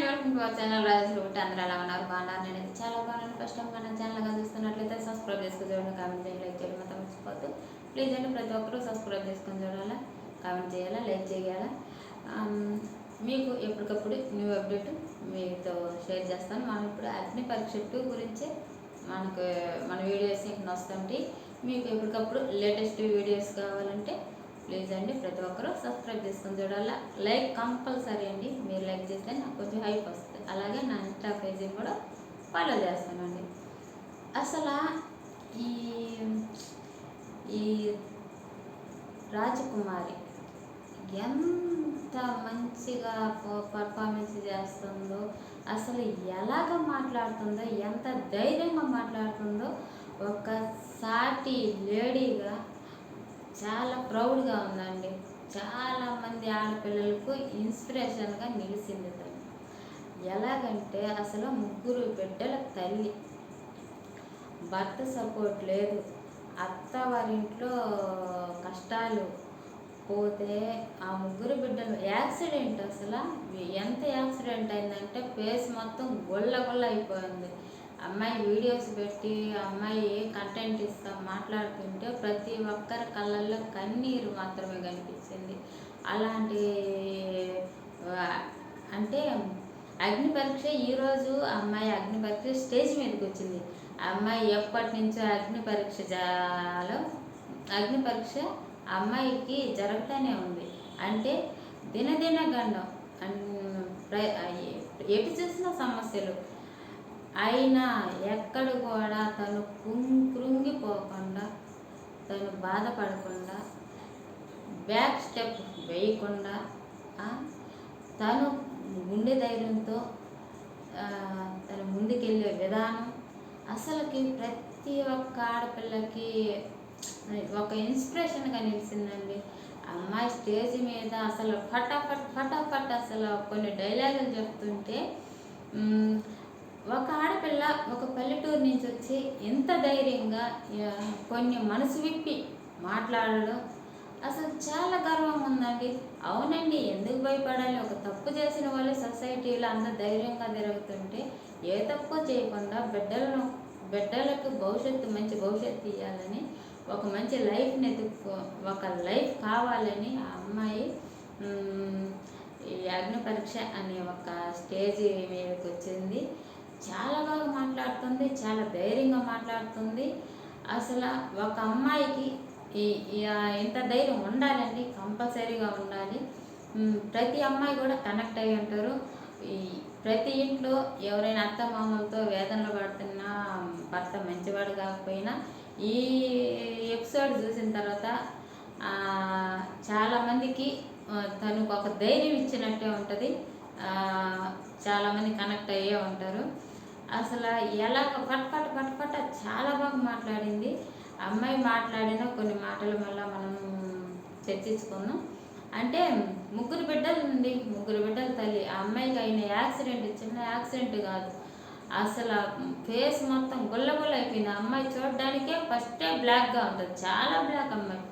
And welcome to our channel Rajesh ఒకటి. అందరూ ఎలా ఉన్నారు? బాగున్నారు? నేనైతే చాలా బాగున్నాను. ఫస్ట్ టైం మన ఛానల్గా చూస్తున్నట్లయితే సబ్స్క్రైబ్ చేసుకుని చూడండి, కామెంట్ చేయండి, లైక్ చేయండి. మొత్తం మర్చిపోద్దు ప్లీజ్ అండి. ప్రతి ఒక్కరూ సబ్స్క్రైబ్ చేసుకొని చూడాలా, కామెంట్ చేయాలా, లైక్ చేయాలా. మీకు ఎప్పటికప్పుడు న్యూ అప్డేట్ మీతో షేర్ చేస్తాను. మనం ఇప్పుడు అగ్ని పరీక్ష 2 గురించి మన వీడియోస్ వస్తుంటాయి. మీకు ఎప్పటికప్పుడు లేటెస్ట్ వీడియోస్ కావాలంటే ప్లీజ్ అండి ప్రతి ఒక్కరూ సబ్స్క్రైబ్ చేసుకొని చూడాలా. లైక్ కంపల్సరీ అండి, మీరు లైక్ చేస్తే నాకు కొంచెం హైప్ వస్తుంది. అలాగే నా ఇన్స్టా పేజీని కూడా ఫాలో చేస్తానండి. అసలు ఈ ఈ రాజకుమారి ఎంత మంచిగా పర్ఫార్మెన్స్ చేస్తుందో, అసలు ఎలాగ మాట్లాడుతుందో, ఎంత ధైర్యంగా మాట్లాడుతుందో, ఒక సాటి లేడీగా చాలా ప్రౌడ్గా ఉందండి. చాలామంది ఆడపిల్లలకు ఇన్స్పిరేషన్గా నిలిచింది తను. ఎలాగంటే అసలు 3 బిడ్డల తల్లి, భర్త సపోర్ట్ లేదు, అత్తవారింట్లో కష్టాలు పోతే ఆ 3 బిడ్డలు యాక్సిడెంట్. అసలు ఎంత యాక్సిడెంట్ అయిందంటే ఫేస్ మొత్తం గొల్ల గొల్ల అయిపోయింది. అమ్మాయి వీడియోస్ పెట్టి అమ్మాయి కంటెంట్ ఇస్తా మాట్లాడుతుంటే ప్రతి ఒక్కరి కళ్ళల్లో కన్నీరు మాత్రమే కనిపించింది. అలాంటి అంటే అగ్ని పరీక్ష ఈరోజు అమ్మాయి అగ్ని పరీక్ష స్టేజ్ మీదకి వచ్చింది. అమ్మాయి ఎప్పటి నుంచో అగ్ని పరీక్ష అమ్మాయికి జరుగుతూనే ఉంది. అంటే దినదిన గండం, ఎటు చూసిన సమస్యలు అయినా ఎక్కడ కూడా తను కృంగిపోకుండా, తను బాధపడకుండా, బ్యాక్ స్టెప్ వేయకుండా, తను గుండె ధైర్యంతో తను ముందుకెళ్ళే విధానం అసలుకి ప్రతి ఒక్క ఆడపిల్లకి ఒక ఇన్స్పిరేషన్గా నిలిచిందండి. అమ్మాయి స్టేజ్ మీద అసలు ఫటాఫట్ అసలు కొన్ని డైలాగులు చెప్తుంటే, ఒక ఆడపిల్ల ఒక పల్లెటూరు నుంచి వచ్చి ఎంత ధైర్యంగా కొన్ని మనసు విప్పి మాట్లాడడం అసలు చాలా గర్వంగా ఉందండి. అవునండి, ఎందుకు భయపడాలి? ఒక తప్పు చేసిన వాళ్ళు సొసైటీలో అంత ధైర్యంగా తిరుగుతుంటే ఏ తప్పు చేయకుండా బిడ్డలకు మంచి భవిష్యత్తు ఇవ్వాలని, ఒక మంచి లైఫ్ని ఒక లైఫ్ కావాలని ఆ అమ్మాయి ఈ అగ్ని పరీక్ష అనే ఒక స్టేజ్ మీదకి వచ్చింది. చాలా బాగా మాట్లాడుతుంది, చాలా ధైర్యంగా మాట్లాడుతుంది. అసలు ఒక అమ్మాయికి ఇంత ధైర్యం ఉండాలండి, కంపల్సరీగా ఉండాలి. ప్రతి అమ్మాయి కూడా కనెక్ట్ అయ్యి ఉంటారు. ప్రతి ఇంట్లో ఎవరైనా అత్తమామలతో వేదనలు పడుతున్నా, భర్త మంచివాడు కాకపోయినా ఈ ఎపిసోడ్ చూసిన తర్వాత చాలామందికి తనకు ఒక ధైర్యం ఇచ్చినట్టే ఉంటుంది. చాలామంది కనెక్ట్ అయ్యే ఉంటారు. అసలు ఎలాగ పట్ చాలా బాగా మాట్లాడింది. అమ్మాయి మాట్లాడిన కొన్ని మాటలు మళ్ళీ మనం చర్చించుకుందాం. అంటే 3 బిడ్డలు నుండి 3 బిడ్డల తల్లి. ఆ అమ్మాయికి అయిన యాక్సిడెంట్ చిన్న యాక్సిడెంట్ కాదు, అసలు ఫేస్ మొత్తం గుల్లగుల్ల అయిపోయింది. అమ్మాయి చూడడానికే ఫస్టే బ్లాక్గా ఉంటుంది, చాలా బ్లాక్ అమ్మాయి.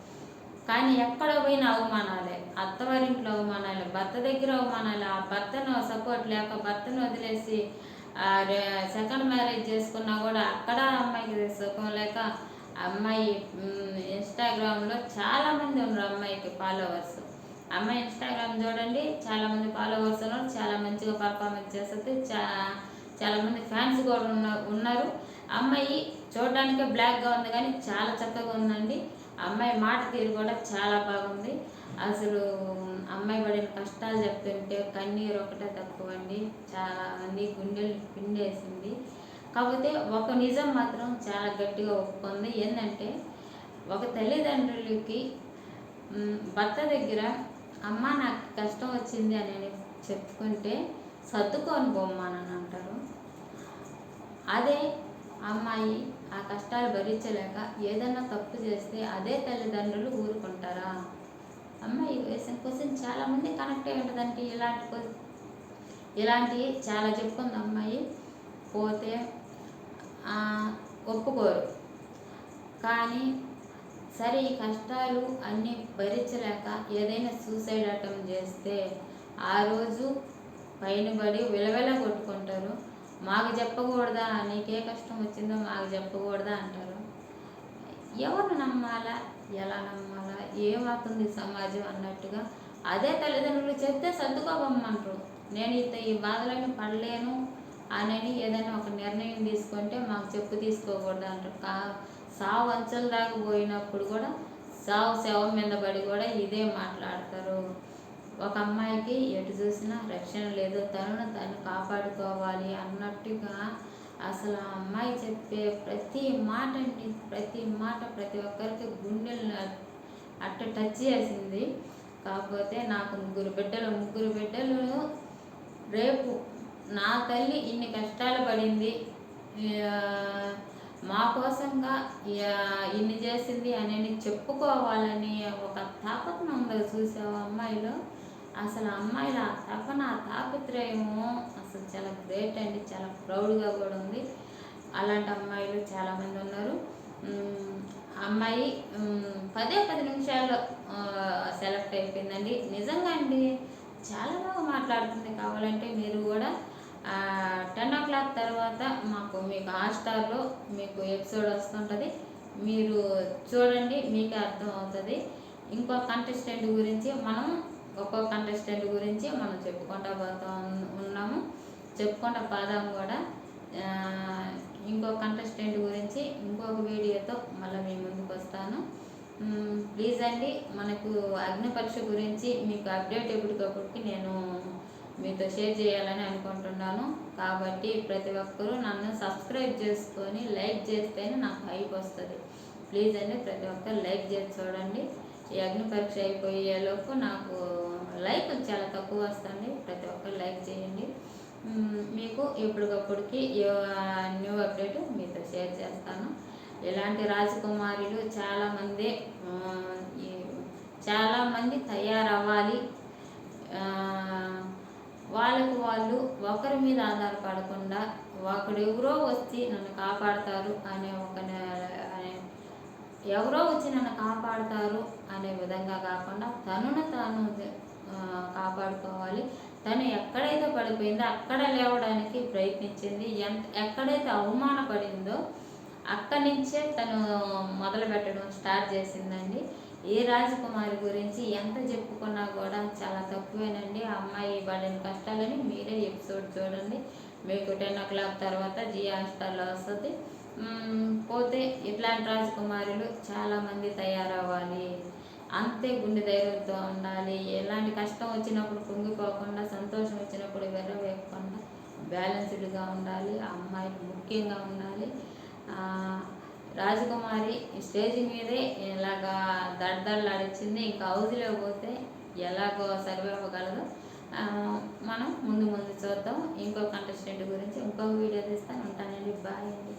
కానీ ఎక్కడ పోయిన అవమానాలే, అత్తవారింట్లో అవమానాలే, భర్త దగ్గర అవమానాలే. ఆ భర్తను సపోర్ట్ లేక భర్తను వదిలేసి సెకండ్ మ్యారేజ్ చేసుకున్నా కూడా అక్కడ అమ్మాయికి సుఖం లేక అమ్మాయి ఇన్స్టాగ్రామ్లో చాలామంది ఉన్నారు అమ్మాయికి ఫాలోవర్స్. అమ్మాయి ఇన్స్టాగ్రామ్ చూడండి, చాలామంది ఫాలోవర్స్ ఉన్నారు. చాలా మంచిగా పర్ఫార్మెన్స్ చేస్తుంది. చాలామంది ఫ్యాన్స్ కూడా ఉన్నారు. అమ్మాయి చూడడానికే బ్లాక్గా ఉంది కానీ చాలా చక్కగా ఉందండి. అమ్మాయి మాట తీరు కూడా చాలా బాగుంది. అసలు అమ్మాయి పడిన కష్టాలు చెప్తుంటే కన్నీరు ఒకటే తక్కువ అండి. చాలామంది గుండెలు పిండేసింది. కాకపోతే ఒక నిజం మాత్రం చాలా గట్టిగా ఒప్పుకుంది. ఏంటంటే ఒక తల్లిదండ్రులకి భర్త దగ్గర అమ్మ నాకు కష్టం వచ్చింది అని చెప్పుకుంటే సర్దుకొని పోమ్మని అంటారు. అదే అమ్మాయి ఆ కష్టాలు భరించలేక ఏదన్నా తప్పు చేస్తే అదే తల్లిదండ్రులు ఊరుకుంటారా? అమ్మాయి వేసిన క్వశ్చన్ చాలామంది కనెక్ట్ అయి ఉంటుందంటే ఇలాంటివి చాలా చెప్పుకుంది అమ్మాయి. పోతే ఒప్పుకోరు. కానీ సరే ఈ కష్టాలు అన్నీ భరించలేక ఏదైనా సూసైడ్ అటెంప్ట్ చేస్తే ఆ రోజు పైన పడి విలవిల కొట్టుకుంటారు. మాకు చెప్పకూడదా, నీకే కష్టం వచ్చిందో మాకు చెప్పకూడదా అంటారు. ఎవరు నమ్మాలా, ఎలా నమ్మాలా, ఏమవుతుంది సమాజం అన్నట్టుగా అదే తల్లిదండ్రులు చెప్తే సర్దుకోబమ్మంటారు. నేను ఈ బాధలను పడలేను అని ఏదైనా ఒక నిర్ణయం తీసుకుంటే మాకు చెప్పు తీసుకోకూడదు అంటారు. సావు అంచెల దాకా పోయినప్పుడు కూడా సావు శవం మీద పడి కూడా ఇదే మాట్లాడతారు. ఒక అమ్మాయికి ఎటు చూసినా రక్షణ లేదు, తనను తను కాపాడుకోవాలి అన్నట్టుగా అసలు ఆ అమ్మాయి చెప్పే ప్రతి మాట అండి, ప్రతి మాట ప్రతి ఒక్కరికి గుండెలు అట్ట టచ్ చేసింది. కాకపోతే నాకు ముగ్గురు బిడ్డలు రేపు నా తల్లి ఇన్ని కష్టాలు పడింది, మా కోసంగా ఇన్ని చేసింది అని చెప్పుకోవాలని ఒక తాపత్రం ఉందో చూసావు అమ్మాయిలో. అసలు అమ్మాయిల ఆ తపన, ఆ తాపత్రయము అసలు చాలా గ్రేట్ అండి, చాలా ప్రౌడ్గా కూడా ఉంది. అలాంటి అమ్మాయిలు చాలామంది ఉన్నారు. అమ్మాయి 10 నిమిషాల్లో సెలెక్ట్ అయిపోయిందండి. నిజంగా అండి చాలా బాగా మాట్లాడుతుంది. కావాలంటే మీరు కూడా 10 o'clock తర్వాత మీకు హాట్‌స్టార్లో మీకు ఎపిసోడ్ వస్తుంటుంది, మీరు చూడండి, మీకే అర్థం అవుతుంది. ఇంకో కంటెస్టెంట్ గురించి ఒక్కో కంటెస్టెంట్ గురించి మనం చెప్పుకుంటా పోతా ఉన్నాము, చెప్పుకుంటా పోదాము కూడా. ఇంకో కంటెస్టెంట్ గురించి ఇంకొక వీడియోతో మళ్ళీ మీ ముందుకు వస్తాను. ప్లీజ్ అండి, మనకు అగ్ని పరీక్ష గురించి మీకు అప్డేట్ ఎప్పటికప్పటికి నేను మీతో షేర్ చేయాలని అనుకుంటున్నాను. కాబట్టి ప్రతి ఒక్కరూ నన్ను సబ్స్క్రైబ్ చేసుకొని లైక్ చేస్తేనే నాకు హైప్ వస్తుంది. ప్లీజ్ అండి, ప్రతి ఒక్కరు లైక్ చేసి చూడండి. ఈ అగ్ని పరీక్ష అయిపోయేలోపు నాకు లైక్ చాలా తక్కువ వస్తుంది. ప్రతి ఒక్కరు లైక్ చేయండి. మీకు ఎప్పటికప్పటికి న్యూ అప్డేట్ మీతో షేర్ చేస్తాను. ఇలాంటి రాజకుమారులు చాలామంది తయారవ్వాలి. వాళ్ళు ఒకరి మీద ఆధారపడకుండా ఒకడెవరో వచ్చి నన్ను కాపాడతారు ఎవరో వచ్చి నన్ను కాపాడతారు అనే విధంగా కాకుండా తనను తాను కాపాడుకోవాలి. తను ఎక్కడైతే పడిపోయిందో అక్కడ లేవడానికి ప్రయత్నించింది. ఎక్కడైతే అవమానపడిందో అక్కడి నుంచే తను మొదలు పెట్టడం స్టార్ట్ చేసిందండి. ఏ రాజకుమారి గురించి ఎంత చెప్పుకున్నా కూడా చాలా తక్కువేనండి. ఆ అమ్మాయి పడిన కష్టాలని మీరే ఎపిసోడ్ చూడండి. మీకు 10 o'clock తర్వాత జియో హాట్‌స్టార్లో వస్తుంది. పోతే ఇట్లాంటి రాజకుమారులు చాలామంది తయారవ్వాలి. అంతే గుండె ధైర్యంతో ఉండాలి. ఎలాంటి కష్టం వచ్చినప్పుడు కుంగిపోకుండా, సంతోషం వచ్చినప్పుడు వెర్రవేయకుండా బ్యాలెన్స్డ్గా ఉండాలి. ఆ అమ్మాయికి ముఖ్యంగా ఉండాలి. రాజకుమారి స్టేజ్ మీదే ఇలాగా దడదడలాడిచ్చింది. ఇంకా హౌస్లో పోతే ఎలాగో సర్వే అవ్వగలదో మనం ముందు చూద్దాం. ఇంకో కంటెస్టెంట్ గురించి ఇంకొక వీడియో తీస్తాను. ఉంటానండి. బాయ్ అండి.